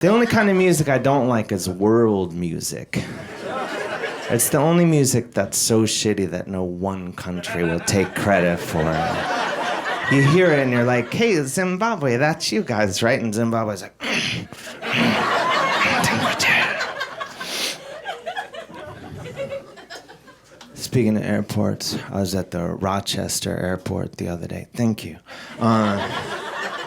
The only kind of music I don't like is world music. It's the only music that's so shitty that no one country will take credit for it. You hear it and you're like, hey, Zimbabwe, that's you guys, right? And Zimbabwe's like, Speaking of airports, I was at the Rochester airport the other day. Thank you.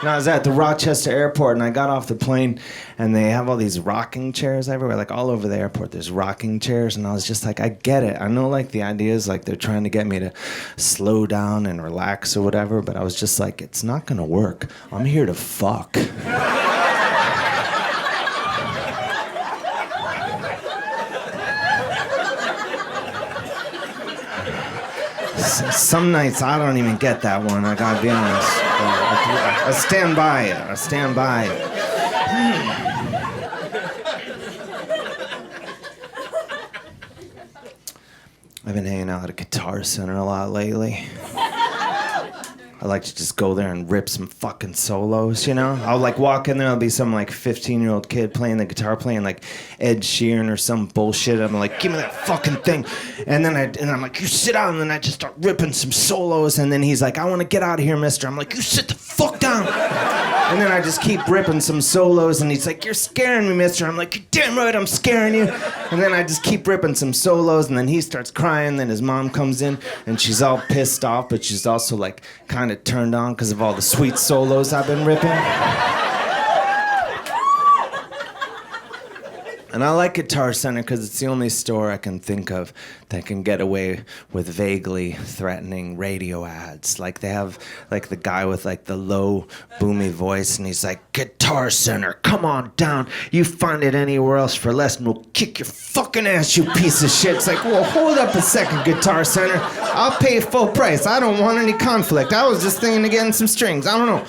I was at the Rochester airport and I got off the plane and they have all these rocking chairs everywhere, like all over the airport there's rocking chairs, and I was just like, I get it. I know like the idea is like they're trying to get me to slow down and relax or whatever, but I was just like, it's not gonna work. I'm here to fuck. Some nights I don't even get that one, I gotta be honest. I stand by it. I stand by it. I've been hanging out at a Guitar Center a lot lately. I like to just go there and rip some fucking solos, you know? I'll like walk in there, I'll be some like 15-year-old kid playing the guitar, playing like Ed Sheeran or some bullshit. I'm like, give me that fucking thing. And then I'm like, you sit down, and then I just start ripping some solos, and then he's like, I want to get out of here, mister. I'm like, you sit the fuck down. And then I just keep ripping some solos, and he's like, you're scaring me, mister. I'm like, you're damn right I'm scaring you. And then I just keep ripping some solos, and then he starts crying, then his mom comes in, and she's all pissed off, but she's also like kind of turned on because of all the sweet solos I've been ripping. And I like Guitar Center because it's the only store I can think of that can get away with vaguely threatening radio ads. Like they have like the guy with like the low boomy voice, and he's like, Guitar Center, come on down. You find it anywhere else for less and we'll kick your fucking ass, you piece of shit. It's like, well, hold up a second, Guitar Center. I'll pay full price. I don't want any conflict. I was just thinking of getting some strings. I don't know.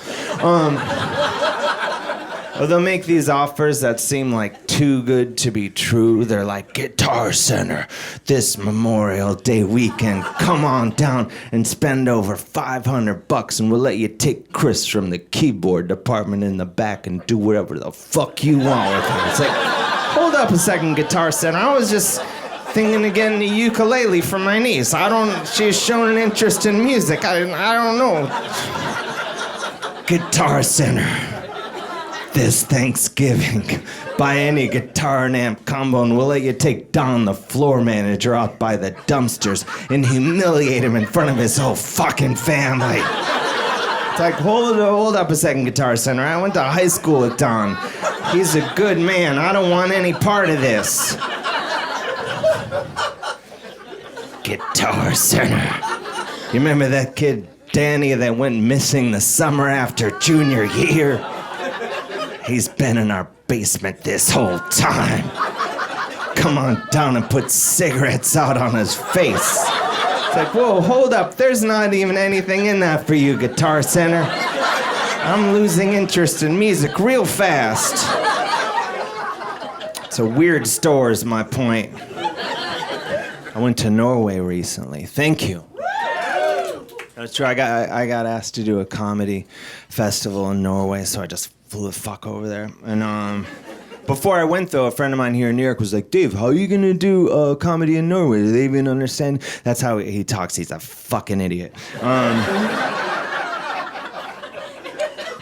Or they'll make these offers that seem like too good to be true. They're like, Guitar Center, this Memorial Day weekend, come on down and spend over $500 and we'll let you take Chris from the keyboard department in the back and do whatever the fuck you want with him. It's like, hold up a second, Guitar Center. I was just thinking of getting a ukulele for my niece. She's shown an interest in music. I don't know. Guitar Center. This Thanksgiving, buy any guitar and amp combo and we'll let you take Don, the floor manager, out by the dumpsters and humiliate him in front of his whole fucking family. It's like, hold up a second, Guitar Center. I went to high school with Don. He's a good man. I don't want any part of this. Guitar Center. You remember that kid, Danny, that went missing the summer after junior year? He's been in our basement this whole time. Come on down and put cigarettes out on his face. It's like, whoa, hold up. There's not even anything in that for you, Guitar Center. I'm losing interest in music real fast. It's a weird store is my point. I went to Norway recently. Thank you. That's true. I got asked to do a comedy festival in Norway, so I just flew the fuck over there. And before I went, though, a friend of mine here in New York was like, Dave, how are you gonna do comedy in Norway? Do they even understand? That's how he talks. He's a fucking idiot.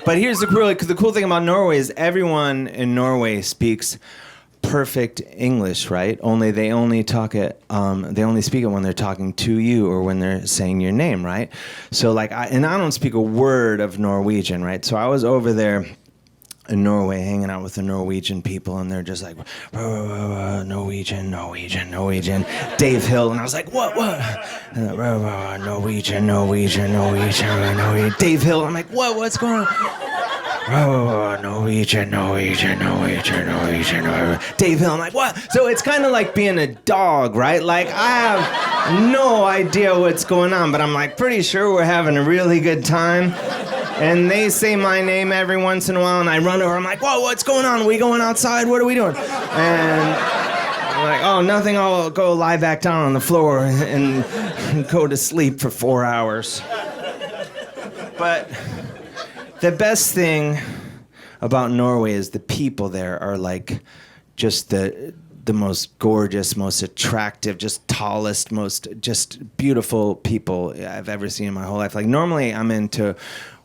But here's the cool thing about Norway is everyone in Norway speaks perfect English, right? Only they only talk it. They only speak it when they're talking to you or when they're saying your name, right? So like, I don't speak a word of Norwegian, right? So I was over there in Norway hanging out with the Norwegian people, and they're just like, Norwegian, Norwegian, Norwegian. Dave Hill, and I was like, what? Norwegian, Norwegian, Norwegian, Norwegian. Dave Hill, I'm like, what's going on? Norwegian, Norwegian, Norwegian, Norwegian, Norwegian. Dave Hill, I'm like, what? So it's kind of like being a dog, right? Like, I have no idea what's going on, but I'm like pretty sure we're having a really good time. And they say my name every once in a while, and I run over, I'm like, whoa, what's going on? Are we going outside? What are we doing? And I'm like, oh, nothing, I'll go lie back down on the floor and go to sleep for 4 hours. But the best thing about Norway is the people there are like just the most gorgeous, most attractive, just tallest, most just beautiful people I've ever seen in my whole life. Like normally I'm into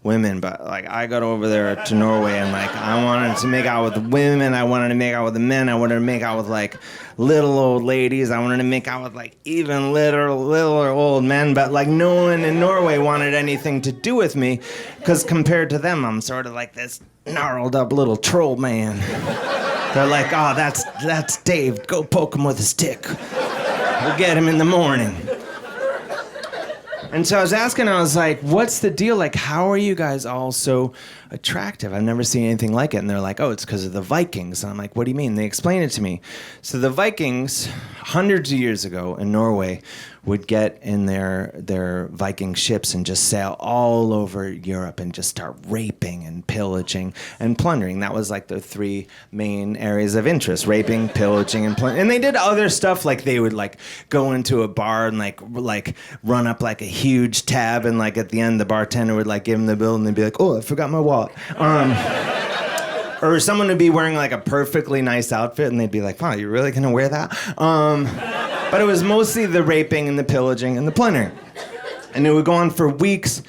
women, but like I got over there to Norway and like I wanted to make out with the women, I wanted to make out with the men, I wanted to make out with like little old ladies, I wanted to make out with like even littler old men, but like no one in Norway wanted anything to do with me because compared to them I'm sort of like this gnarled up little troll man. They're like, oh, that's Dave, go poke him with a stick, we'll get him in the morning. And so I was asking, I was like, what's the deal? Like, how are you guys all so attractive? I've never seen anything like it. And they're like, oh, it's because of the Vikings. And I'm like, what do you mean? They explained it to me. So the Vikings, hundreds of years ago in Norway, would get in their Viking ships and just sail all over Europe and just start raping and pillaging and plundering. That was like the three main areas of interest: raping, pillaging, and plundering. And they did other stuff, like they would like go into a bar and like run up like a huge tab, and like at the end the bartender would like give them the bill and they'd be like, oh, I forgot my wallet. Or someone would be wearing like a perfectly nice outfit and they'd be like, wow, you're really gonna wear that? But it was mostly the raping and the pillaging and the plundering. And it would go on for weeks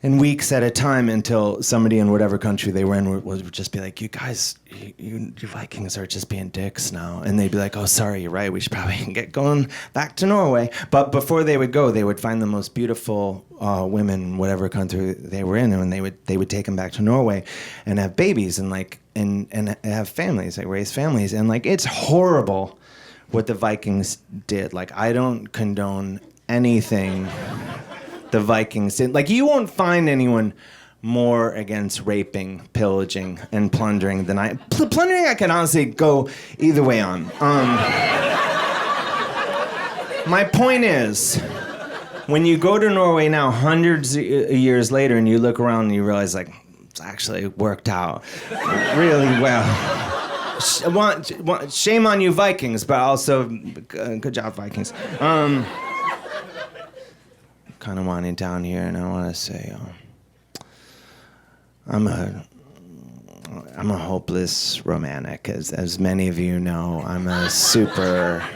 and weeks at a time until somebody in whatever country they were in would just be like, you guys, you Vikings are just being dicks now. And they'd be like, oh, sorry, you're right. We should probably get going back to Norway. But before they would go, they would find the most beautiful women in whatever country they were in. And they would take them back to Norway and have babies and like and have families, like raise families. And like, it's horrible what the Vikings did. Like, I don't condone anything the Vikings did. Like, you won't find anyone more against raping, pillaging, and plundering than I. Plundering, I can honestly go either way on. My point is, when you go to Norway now, hundreds of years later, and you look around and you realize, like, it's actually worked out really well. Shame on you Vikings, but also good job Vikings. Kind of winding down here, and I want to say I'm a hopeless romantic, as many of you know. I'm a super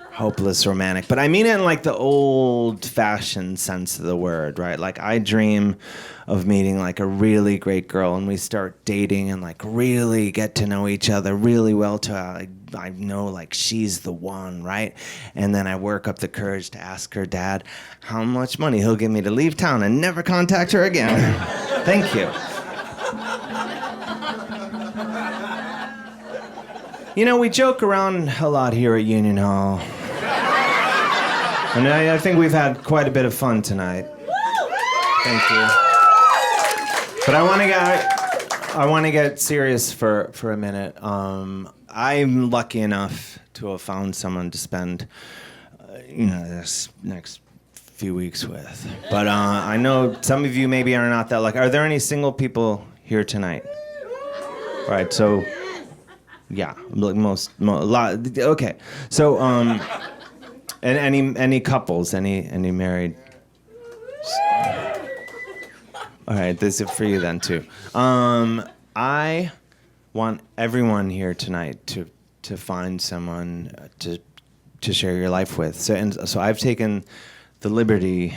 hopeless romantic, but I mean it in like the old-fashioned sense of the word, right? Like I dream of meeting like a really great girl and we start dating and like really get to know each other really well till I know like she's the one, right? And then I work up the courage to ask her dad how much money he'll give me to leave town and never contact her again. Thank you. You know, we joke around a lot here at Union Hall. And I think we've had quite a bit of fun tonight. Thank you. But I want to get serious for a minute. I'm lucky enough to have found someone to spend, this next few weeks with. But I know some of you maybe are not that lucky. Are there any single people here tonight? All right, so yeah, a lot. Okay, so and any couples, any married? All right, this is for you then too. I want everyone here tonight to find someone to share your life with. So I've taken the liberty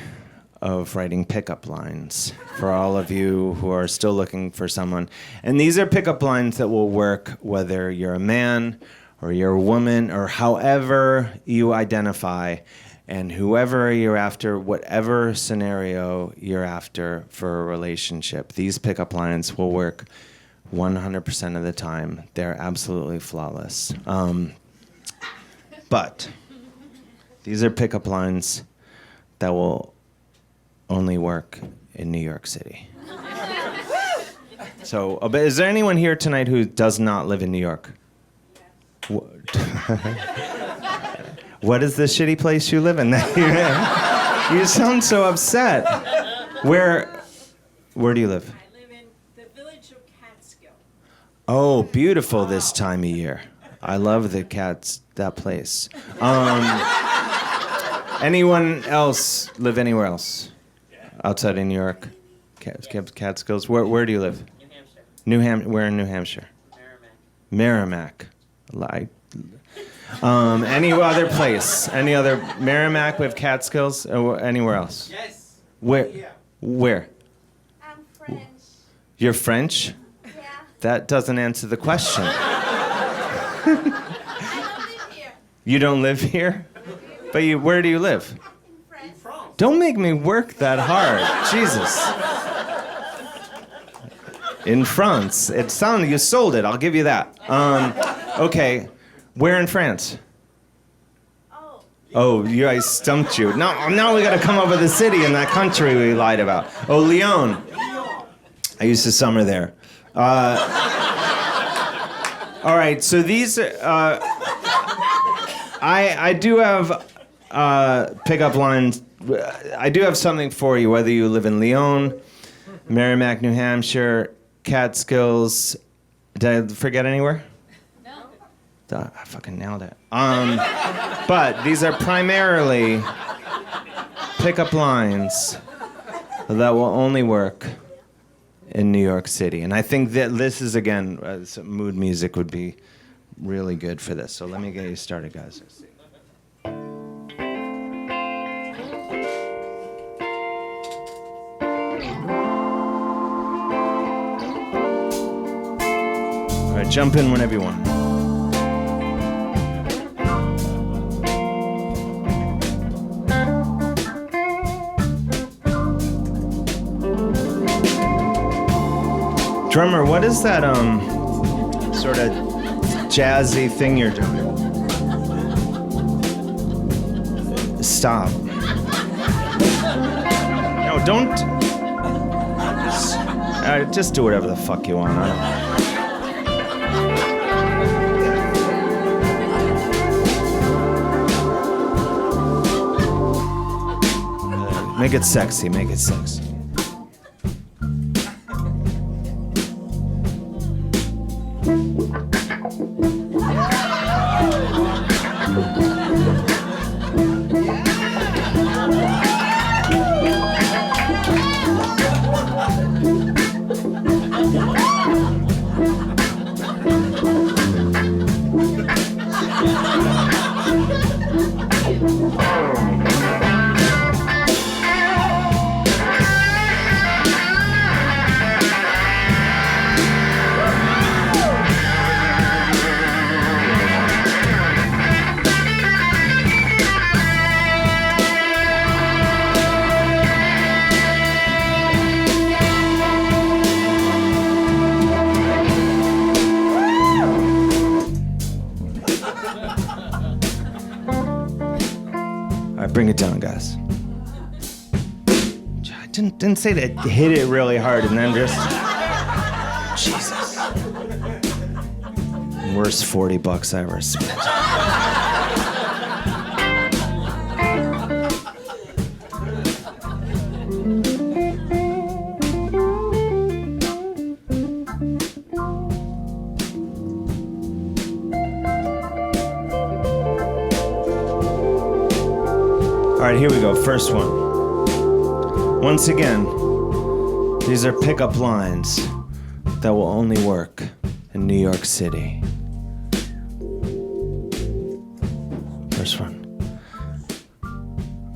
of writing pickup lines for all of you who are still looking for someone. And these are pickup lines that will work whether you're a man or you're a woman or however you identify, and whoever you're after, whatever scenario you're after for a relationship. These pickup lines will work 100% of the time. They're absolutely flawless. But these are pickup lines that will only work in New York City. So, but is there anyone here tonight who does not live in New York? What is the shitty place you live in? You sound so upset. Where do you live? I live in the village of Catskill. Oh, beautiful this time of year. I love that place. Anyone else live anywhere else outside of New York? Catskills. Where do you live? New Hampshire. We're in New Hampshire. Merrimack. Any other place? Any other Merrimack with Catskills? Or anywhere else? Yes. Where? Yeah. Where? I'm French. You're French? Yeah. That doesn't answer the question. I don't live here. You don't live here? But where do you live? In France. Don't make me work that hard. Jesus. In France. It sounded, you sold it. I'll give you that. Okay. Where in France? Oh, I stumped you. Now we gotta come up with a city in that country we lied about. Oh, Lyon. I used to summer there. All right, so these, I do have pickup lines. I do have something for you, whether you live in Lyon, Merrimack, New Hampshire, Catskills. Did I forget anywhere? I fucking nailed it. But these are primarily pickup lines that will only work in New York City. And I think that this is, again, mood music would be really good for this. So let me get you started, guys. All right, jump in whenever you want. Drummer, what is that sort of jazzy thing you're doing? Stop. No, don't. Just do whatever the fuck you want. Make it sexy, make it sexy. Bring it down, guys. I didn't say to hit it really hard and then just... Jesus. Worst $40 I ever spent. All right, here we go. First one. Once again, these are pickup lines that will only work in New York City. First one.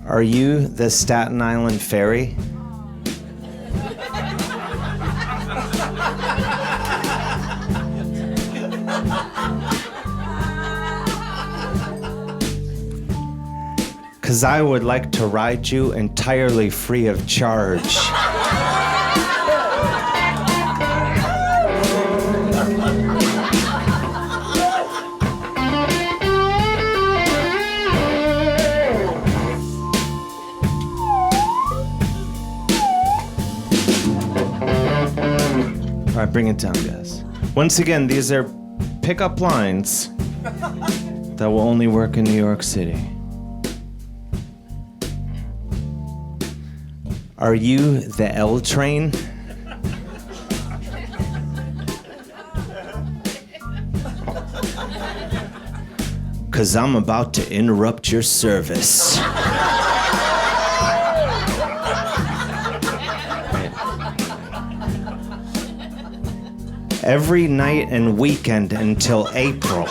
Are you the Staten Island Ferry? Because I would like to ride you entirely free of charge. All right, bring it down, guys. Once again, these are pickup lines that will only work in New York City. Are you the L train? Cause I'm about to interrupt your service. every night and weekend until April.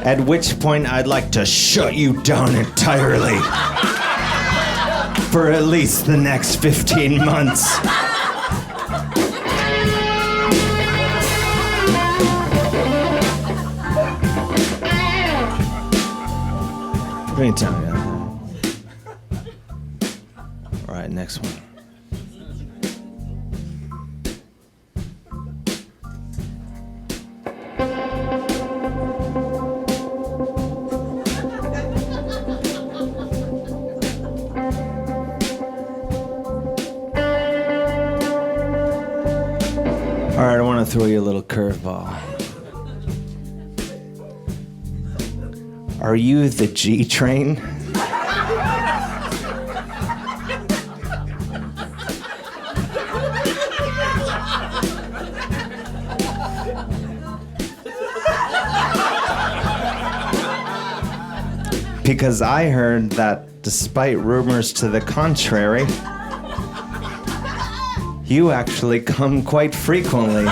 At which point I'd like to shut you down entirely for at least the next 15 months. Anytime, yeah. All right, next one. All right, I want to throw you a little curveball. Are you the G train? Because I heard that despite rumors to the contrary, you actually come quite frequently.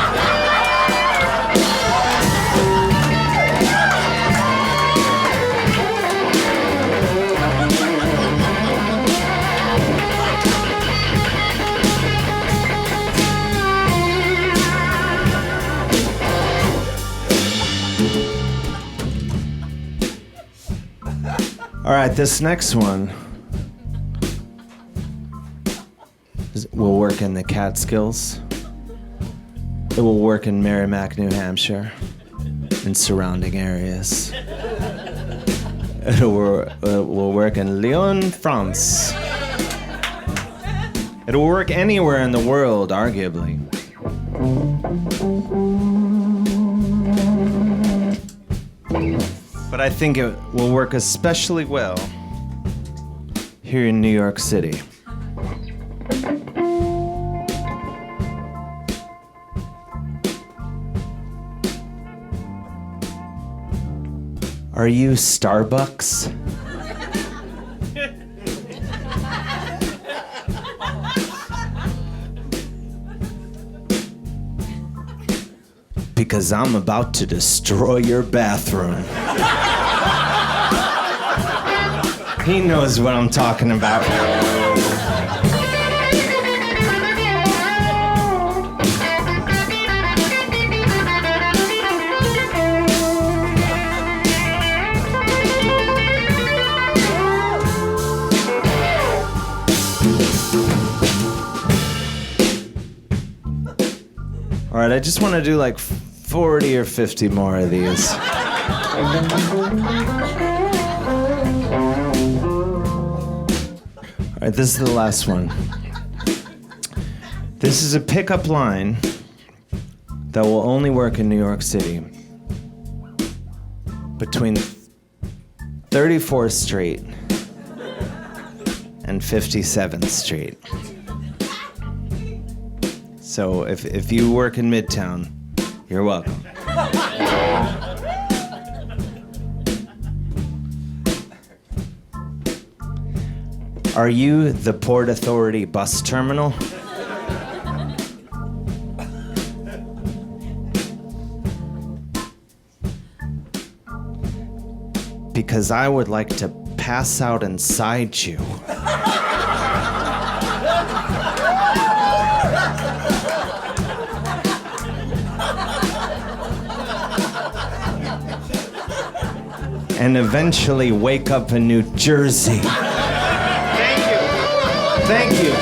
All right, this next one will work in the Catskills. It will work in Merrimack, New Hampshire, and surrounding areas. It will work in Lyon, France. It will work anywhere in the world, arguably. But I think it will work especially well here in New York City. Are you Starbucks? Because I'm about to destroy your bathroom. He knows what I'm talking about. All right, I just want to do like 40 or 50 more of these. All right, this is the last one. This is a pickup line that will only work in New York City between 34th Street and 57th Street. So if you work in Midtown, you're welcome. Are you the Port Authority bus terminal? Because I would like to pass out inside you. And eventually wake up in New Jersey. Thank you.